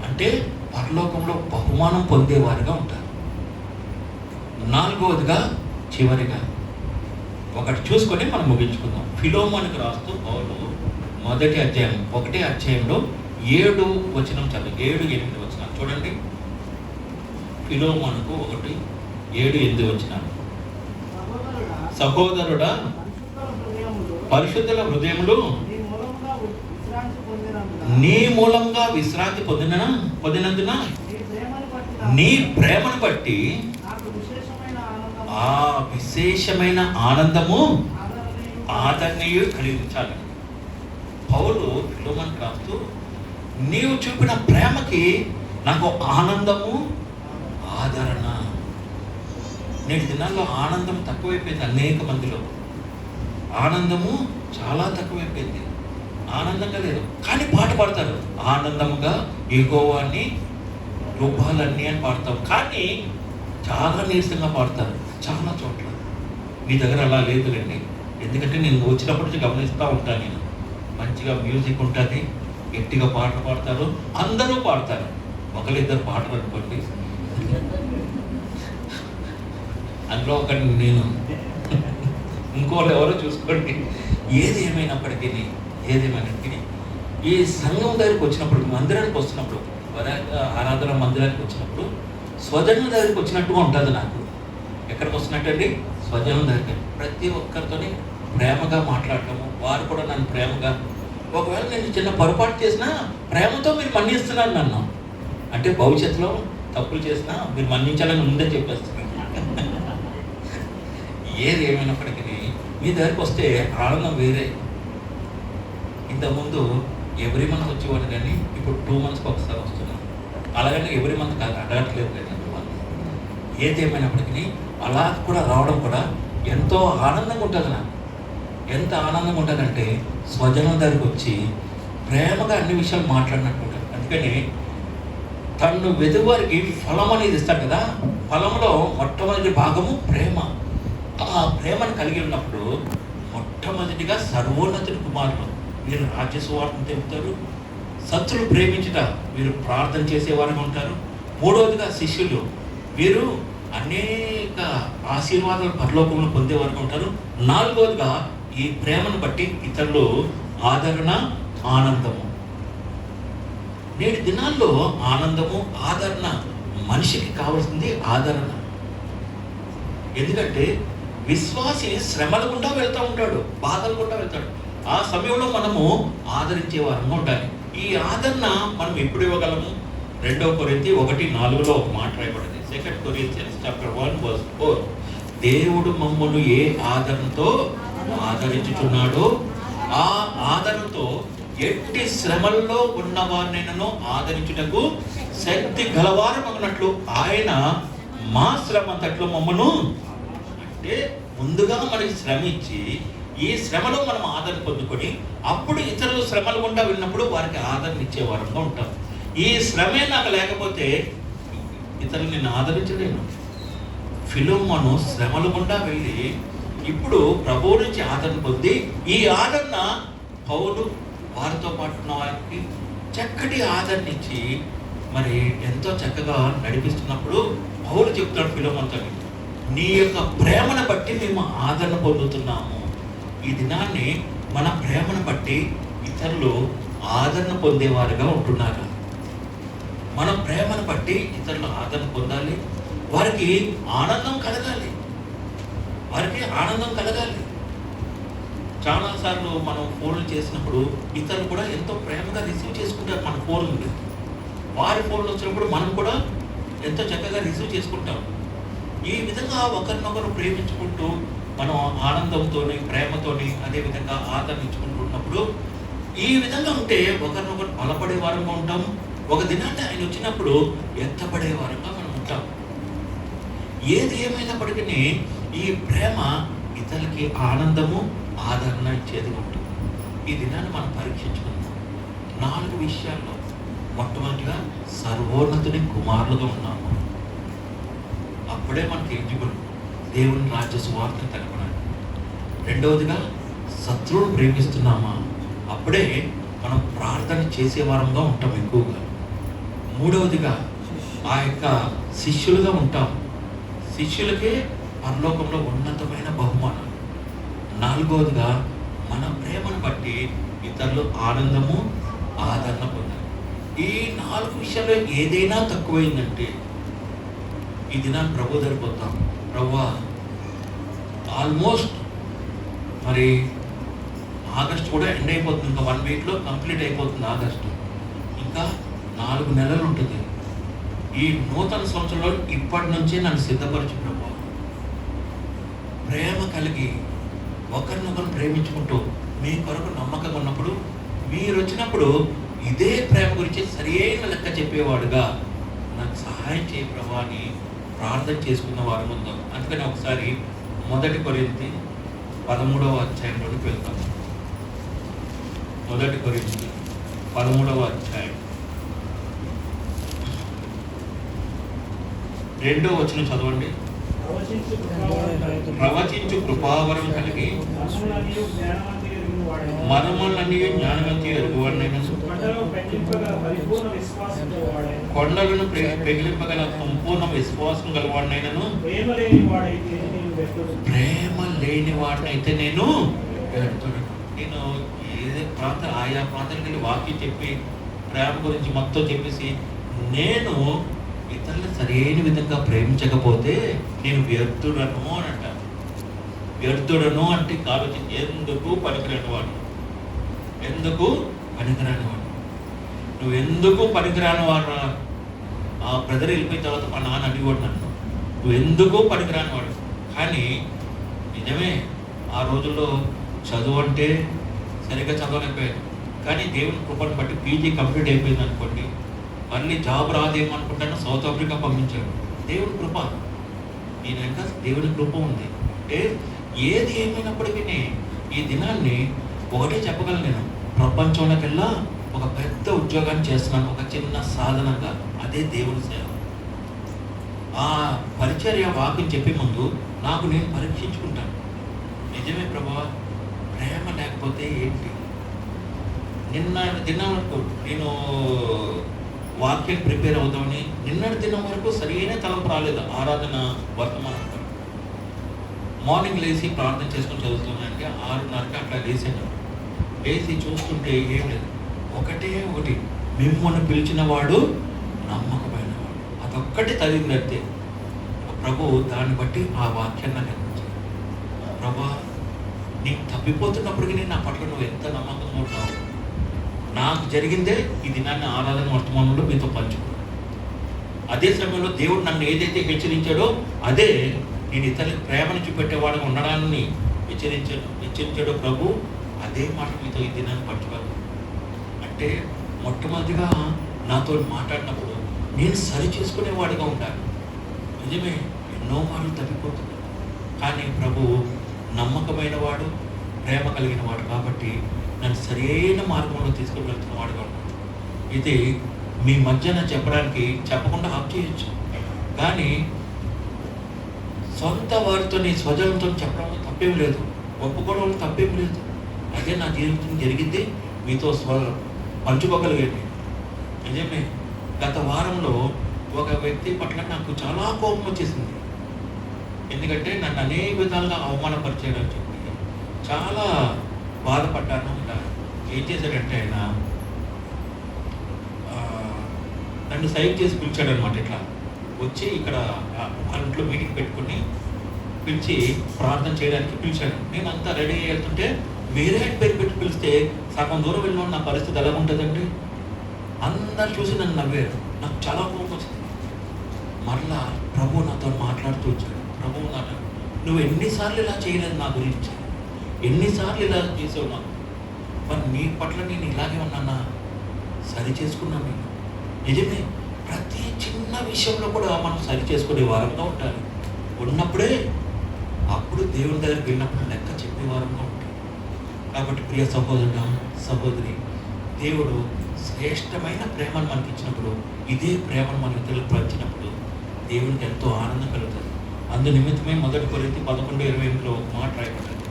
అంటే పరలోకంలో బహుమానం పొందేవారుగా ఉంటారు. నాలుగవదిగా చివరిగా ఒకటి చూసుకొని మనం ముగించుకుందాం. ఫిలోమోనుకు రాస్తూ పౌలు మొదటి అధ్యాయం 1వ అధ్యాయంలో 7 వచనం చదువు, 7-8 వచనాలు చూడండి. ఫిలోమోనుకు 1:7-8 వచనాలు. సహోదరుడా, పరిశుద్ధుల హృదయములు నీ మూలంగా విశ్రాంతి పొందినందున నీ ప్రేమను బట్టి ఆ విశేషమైన ఆనందము ఆదరణీయు కలిగించాలి. పౌలు ఫిలోమోనుకు రాస్తూ నీవు చూపిన ప్రేమకి నాకు ఆనందము, ఆదరణ. నేటి దినాల్లో ఆనందం తక్కువైపోయింది. అనేక మందిలో ఆనందము చాలా తక్కువైపోయింది. ఆనందంగా లేదు, కానీ పాట పాడతారు. ఆనందముగా యెహోవాని రూపాలన్నీ అని పాడతాం, కానీ చాలా నీరసంగా పాడతారు చాలా చోట్ల. మీ దగ్గర అలా లేదులేండి, ఎందుకంటే నేను వచ్చినప్పటి నుంచి గమనిస్తూ ఉంటాను. నేను మంచిగా మ్యూజిక్ ఉంటుంది, గట్టిగా పాటలు పాడతారు, అందరూ పాడతారు. ఒకరిద్దరు పాటలు అనుకోండి, అందులో ఒకటి నేను, ఇంకోళ్ళు ఎవరో చూసుకోండి. ఏది ఏమైనప్పటికీ ఈ సంఘం దగ్గరికి వచ్చినప్పుడు, మందిరానికి వస్తున్నప్పుడు, ఆరాధన మందిరానికి వచ్చినప్పుడు స్వజనుల దగ్గరికి వచ్చినట్టుగా ఉంటుంది నాకు. ఎక్కడికి వస్తున్నట్టు అండి? స్వజనుల దగ్గరికి. ప్రతి ఒక్కరితోని ప్రేమగా మాట్లాడటము, వారు కూడా నన్ను ప్రేమగా, ఒకవేళ నేను చిన్న పొరపాటు చేసినా ప్రేమతో మీరు మన్నిస్తున్నాను నన్ను. అంటే భవిష్యత్తులో తప్పులు చేసినా మీరు మన్నించాలని ముందే చెప్పేస్తున్నాను. ఏది ఏమైనప్పటికీ మీ దగ్గరికి వస్తే ఆనందం వేరే. ఇంతకుముందు ఎవ్రీ మంత్ వచ్చేవాడు, కానీ ఇప్పుడు 2 monthsకి ఒకసారి వస్తున్నాను. అలాగని ఎవ్రీ మంత్ కాదు, అడగట్లేదు కానీ ఏది ఏమైనప్పటికీ అలా కూడా రావడం కూడా ఎంతో ఆనందంగా ఉంటుంది నాకు. ఎంత ఆనందంగా ఉంటుందంటే స్వజనం దగ్గరికి వచ్చి ప్రేమగా అన్ని విషయాలు మాట్లాడినట్టు ఉంటుంది. అందుకని తను వెదువారికి ఫలం అనేది ఇస్తాడు కదా, ఫలంలో మొట్టమొదటి భాగము ప్రేమ. ఆ ప్రేమను కలిగి ఉన్నప్పుడు మొట్టమొదటిగా సర్వోన్నతుడి కుమారులు వీరు రాజ్య సువార్తను తెలుపుతారు. శత్రులు ప్రేమించుట వీరు ప్రార్థన చేసేవారుగా ఉంటారు. మూడవదిగా శిష్యులు వీరు అనేక ఆశీర్వాదాలు పరలోకంలో పొందేవారుగా ఉంటారు. నాలుగవదిగా ఈ ప్రేమను బట్టి ఇతరులు ఆదరణ, ఆనందము. నేటి దినాల్లో ఆనందము, ఆదరణ, మనిషికి కావాల్సింది ఆదరణ. ఎందుకంటే విశ్వాసి శ్రమల గుండా వెళ్తూ ఉంటాడు, బాధలు గుండా వెళ్తాడు. ఆ సమయంలో మనము ఆదరించే వారంగా ఉండాలి. ఈ ఆదరణ మనం ఎప్పుడు ఇవ్వగలము? 2 కొరింథీ 1:4 ఒక మాట రాయబడింది. 2 Corinthians 1:4 దేవుడు మమ్మల్ని ఏ ఆదరణతో ఆదరించుచున్నాడో ఆ ఆదరణతో ఎట్టి శ్రమల్లో ఉన్నవారినైనా ఆదరించుటకు శక్తి గలవారమగినట్లు ఆయన మా శ్రమ అంతట్లో మమ్మను, అంటే ముందుగా మనకి శ్రమ ఇచ్చి ఈ శ్రమలో మనం ఆదరణ పొందుకొని అప్పుడు ఇతరులు శ్రమలు గుండా వెళ్ళినప్పుడు వారికి ఆదరణ ఇచ్చే వారంగా ఉంటాం. ఈ శ్రమే నాకు లేకపోతే ఇతరులు నేను ఆదరించలేను. ఫిలోమోను శ్రమల గుండా వెళ్ళి ఇప్పుడు ప్రభువు నుంచి ఆదరణ పొంది ఈ ఆదరణ పౌలు వారితో పాటు ఉన్న వారికి చక్కటి ఆదరణ ఇచ్చి మరి ఎంతో చక్కగా నడిపిస్తున్నప్పుడు పౌలు చెప్తాడు ఫిలోమోనుతో, నీ యొక్క ప్రేమను బట్టి మేము ఆదరణ పొందుతున్నాము. ఈ దినాన్ని మన ప్రేమను బట్టి ఇతరులు ఆదరణ పొందేవారుగా ఉంటున్నారు. మన ప్రేమను బట్టి ఇతరులు ఆదరణ పొందాలి, వారికి ఆనందం కలగాలి, వారికి ఆనందం కలగాలి. చాలాసార్లు మనం ఫోన్లు చేసినప్పుడు ఇతరులు కూడా ఎంతో ప్రేమగా రిసీవ్ చేసుకుంటారు మన ఫోన్ నుండి. వారి ఫోన్లు వచ్చినప్పుడు మనం కూడా ఎంతో చక్కగా రిసీవ్ చేసుకుంటాం. ఈ విధంగా ఒకరినొకరు ప్రేమించుకుంటూ మనం ఆనందంతోని ప్రేమతోని అదేవిధంగా ఆదరించుకుంటున్నప్పుడు ఈ విధంగా ఉంటే ఒకరినొకరు బలపడే వారంగా ఉంటాం. ఒక దినాన్ని ఆయన వచ్చినప్పుడు ఎత్తపడే వారంగా మనం ఉంటాం. ఏది ఏమైనప్పటికీ ఈ ప్రేమ ఇతరులకి ఆనందము ఆదరణ ఇచ్చేది ఉంటుంది. ఈ దినాన్ని మనం పరీక్షించుకుందాం. 4 విషయాల్లో మొట్టమొదటిగా సర్వోన్నతుని కుమారులుగా ఉన్నాము. అప్పుడే మనకి ఎలిజిబుల్ దేవుని రాజ్య సువార్త తెలపడానికి. రెండవదిగా శత్రువును ప్రేమిస్తున్నామా, అప్పుడే మనం ప్రార్థన చేసేవారంగా ఉంటాం ఎక్కువగా. మూడవదిగా ఆ యొక్క శిష్యులుగా ఉంటాం. శిష్యులకే పరలోకంలో ఉన్నతమైన బహుమానం. నాలుగవదిగా మన ప్రేమను బట్టి ఇతరులు ఆనందము ఆదరణ పొందాలి. ఈ 4 విషయాల్లో ఏదైనా తక్కువైందంటే ఈ దినాన్ని ప్రభు దగ్గర పోతాం. ప్రభువా, ఆల్మోస్ట్ మరి ఆగస్ట్ కూడా ఎండ్ అయిపోతుంది. ఇంకా 1 వీక్లో కంప్లీట్ అయిపోతుంది ఆగస్టు. ఇంకా 4 నెలలు ఉంటుంది. ఈ నూతన సంవత్సరంలో ఇప్పటి నుంచే నన్ను సిద్ధపరచు ప్రభు. ప్రేమ కలిగి ఒకరినొకరు ప్రేమించుకుంటూ మీ కొరకు నమ్మకంగా ఉన్నప్పుడు మీరు వచ్చినప్పుడు ఇదే ప్రేమ గురించి సరైన లెక్క చెప్పేవాడుగా నాకు సహాయం చేయ ప్రభు అని ప్రార్థన చేసుకున్న వారు ఉందాం. అందుకని ఒకసారి 1 కొరింథీ 13వ అధ్యాయంలోకి వెళ్తాం. 1 కొరింథీ 13వ అధ్యాయం 2వ వచనం చదవండి. ప్రవచించు కృపావరం కలిగి మనములన్నీ జ్ఞానవంతి ఎరుగువాడినైనను కొండలను పెగిలింపగల సంపూర్ణ విశ్వాసం గలవాడినైనను ప్రేమ లేని వాడినైతే నేను ఏదే ఆయా ప్రాంతానికి వెళ్ళి వాక్యం చెప్పి ప్రేమ గురించి మొత్తం చెప్పేసి నేను ఇతరులు సరైన విధంగా ప్రేమించకపోతే నేను వ్యర్థుడను అని అంటాను. వ్యర్థుడను అంటే ఆలోచన, ఎందుకు పనికిరాని వాడు, ఎందుకు పనికిరాని వాడు, నువ్వు ఎందుకు పనికిరాని వాడు. ఆ బ్రదర్ వెళ్ళిపోయిన తర్వాత మా నాన్న అడిగోడు నన్ను, నువ్వు ఎందుకు పనికిరాని వాడు. కానీ నిజమే, ఆ రోజుల్లో చదువు అంటే సరిగ్గా చదవలేకపోయాను. కానీ దేవుని కృపను బట్టి పీజీ కంప్లీట్ అయిపోయింది అనుకోండి, మళ్ళీ జాబ్ రాదేమనుకుంటాను, సౌత్ ఆఫ్రికా పంపించాడు. దేవుని కృప, నేను ఇంకా దేవుని కృప ఉంది. ఏది ఏమైనప్పటికీ ఈ దినాన్ని ఒకటే చెప్పగలను, నేను ప్రపంచంలోకెల్లా ఒక పెద్ద ఉద్యోగాన్ని చేస్తున్నాను, ఒక చిన్న సాధనంగా. అదే దేవుని సేవ. ఆ పరిచర్య వాక్యం చెప్పే ముందు నాకు నేను పరీక్షించుకుంటాను. నిజమే ప్రభువా, ప్రేమ లేకపోతే ఏంటి? నిన్నటి దినం వరకు నేను వాక్యం ప్రిపేర్ అవుతామని నిన్నటి దినం వరకు సరైన తలంపు రాలేదు. ఆరాధన వర్తమానం మార్నింగ్ లేచి ప్రార్థన చేసుకొని చదువుతున్నానంటే 6:30కి అట్లా లేచాను. లేచి చూస్తుంటే ఏం లేదు, ఒకటి మిమ్మల్ని పిలిచిన వాడు నమ్మకమైన వాడు. అదొక్కటి తగిలినట్టే ప్రభు దాన్ని బట్టి ఆ వాక్యాన్ని నాకు అందించాడు. ప్రభా, నీకు తప్పిపోతున్నప్పటికీ నా పట్ల నువ్వు ఎంత నమ్మకంగా ఉంటావు. నాకు జరిగిందే ఈ దినాన్ని ఆరాధన వర్తమానంలో మీతో పంచుకున్నాను. అదే సమయంలో దేవుడు నన్ను ఏదైతే హెచ్చరించాడో అదే నేను ఇతరులకు ప్రేమను చూపెట్టేవాడుగా ఉండడాన్ని హెచ్చరించాడో ప్రభు, అదే మాట మీతో ఈ దినాన్ని పంచుకోవాలి. అంటే మొట్టమొదటిగా నాతో మాట్లాడినప్పుడు నేను సరి చేసుకునేవాడిగా ఉండాలి. నిజమే, ఎన్నో మాటలు తప్పిపోతుంది. కానీ ప్రభు నమ్మకమైన వాడు, ప్రేమ కలిగిన వాడు కాబట్టి నన్ను సరైన మార్గంలో తీసుకుని వెళ్తున్న వాడుగా ఉన్నాడు. ఇది మీ మధ్యన చెప్పడానికి చెప్పకుండా ఆప్ చేయొచ్చు, కానీ సొంత వారితో స్వజనంతో చెప్పడంలో తప్పేం లేదు, ఒప్పుకోవడంలో తప్పేం లేదు. అదే నా జీవితం జరిగింది, మీతో పంచుకోగలిగేది. నిజమే, గత వారంలో ఒక వ్యక్తి పట్ల నాకు చాలా కోపం వచ్చేసింది. ఎందుకంటే నన్ను అనేక విధాలుగా అవమానపరిచాడు అని చెప్పి చాలా బాధపడ్డాను. ఇలా ఏం చేశాడంటే ఆయన నన్ను సైడ్ చేసి పిలిచాడు అనమాట. ఇట్లా వచ్చి ఇక్కడ వాళ్ళ ఇంట్లో మీటింగ్ పెట్టుకుని పిలిచి ప్రార్థన చేయడానికి పిలిచాడు. నేను అంతా రెడీ అయ్యి వెళ్తుంటే వేరే ఆయన పేరు పెట్టి పిలిస్తే సగం దూరం వెళ్ళిన నా పరిస్థితి ఎలా ఉంటుందండి? అందరు చూసి నన్ను నవ్వారు. నాకు చాలా కోపం వచ్చింది. మరలా ప్రభు నాతో మాట్లాడుతూ వచ్చాడు. ప్రభు నాన్న, నువ్వు ఎన్నిసార్లు ఇలా చేయలేదు నా గురించి, ఎన్నిసార్లు ఇలా చేసావు నాకు, మరి నీ పట్ల నేను ఇలాగే ఉన్నానా? సరి చేసుకున్నాను నేను. నిజమే, ప్రతి చిన్న విషయంలో కూడా మనం సరి చేసుకునే వారంగా ఉండాలి. ఉన్నప్పుడే అప్పుడు దేవుని దగ్గరికి వెళ్ళినప్పుడు లెక్క చెప్పే వారంగా ఉంటాం. కాబట్టి ప్రియ సహోదరుడు సహోదరి, దేవుడు శ్రేష్టమైన ప్రేమను మనకి ఇచ్చినప్పుడు, ఇదే ప్రేమను మన ఇతరులకు పంచినప్పుడు దేవునికి ఎంతో ఆనందం కలుగుతుంది. అందు నిమిత్తమే 1 కొరింథీ 11:28లో మాట రాయబడ్డది.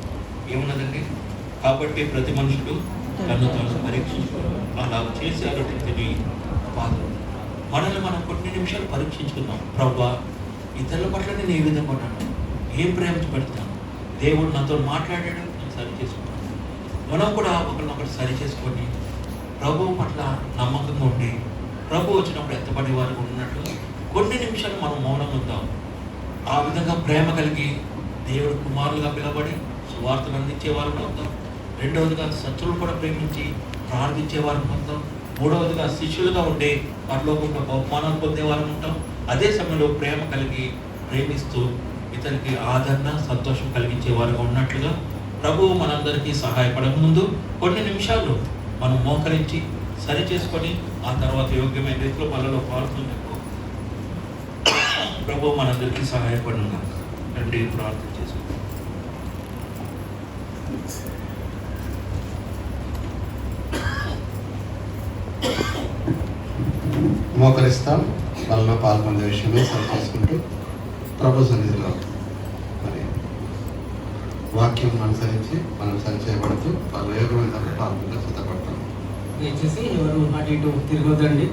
ఏమున్నదండి? కాబట్టి ప్రతి మనుషుడు తను తాను పరీక్షించుకోవాలి, అలా చేశారు తిని బాధ. మనల్ని మనం కొన్ని నిమిషాలు పరీక్షించుకుందాం. ప్రభువా, ఇతరుల పట్ల నేను ఏ విధంగా ఉన్నాను, ఏం ప్రేమించబడుతున్నాను, దేవుడు నాతో మాట్లాడాడు, నేను సరి చేసుకున్నాను. మనం కూడా ఒకరినొకరు సరి చేసుకొని ప్రభువు పట్ల నమ్మకంగా ఉండి ప్రభు వచ్చినప్పుడు ఎత్తపడే వారు ఉన్నట్టు కొన్ని నిమిషాలు మనం మౌనంగా ఉందాం. ఆ విధంగా ప్రేమ కలిగి దేవుడు కుమారులుగా పిలబడి సువార్తను అందించే వారు అవుతాం. రెండవదిగా శత్రువులు కూడా ప్రేమించి ప్రార్థించే వారు అవుతాం. మూడవదిగా శిష్యులుగా ఉండి పరలోకంలో బహుమానాలు పొందేవారు ఉంటాం. అదే సమయంలో ప్రేమ కలిగి ప్రేమిస్తూ ఇతనికి ఆదరణ సంతోషం కలిగించే వారుగా ఉన్నట్లుగా ప్రభువు మనందరికీ సహాయపడక ముందు కొన్ని నిమిషాలు మనం మోకరించి సరి చేసుకొని ఆ తర్వాత యోగ్యమైన రీతిలో మనలో పాల్గొనేందుకు ప్రభువు మనందరికీ సహాయపడిన రండి ప్రార్థన చేసుకుంటాం. మోకరిస్తాం. వాళ్ళలో పాల్పొందే విషయమే సరి చేసుకుంటూ ప్రభు సన్నిధిలో మరి వాక్యం అనుసరించి మనం సరి చేయబడుతూ వాళ్ళ యోగమైన పాల్గొనే సిద్ధపడతాం. దయచేసి ఎవరు అటు ఇటు తిరగొద్దండి.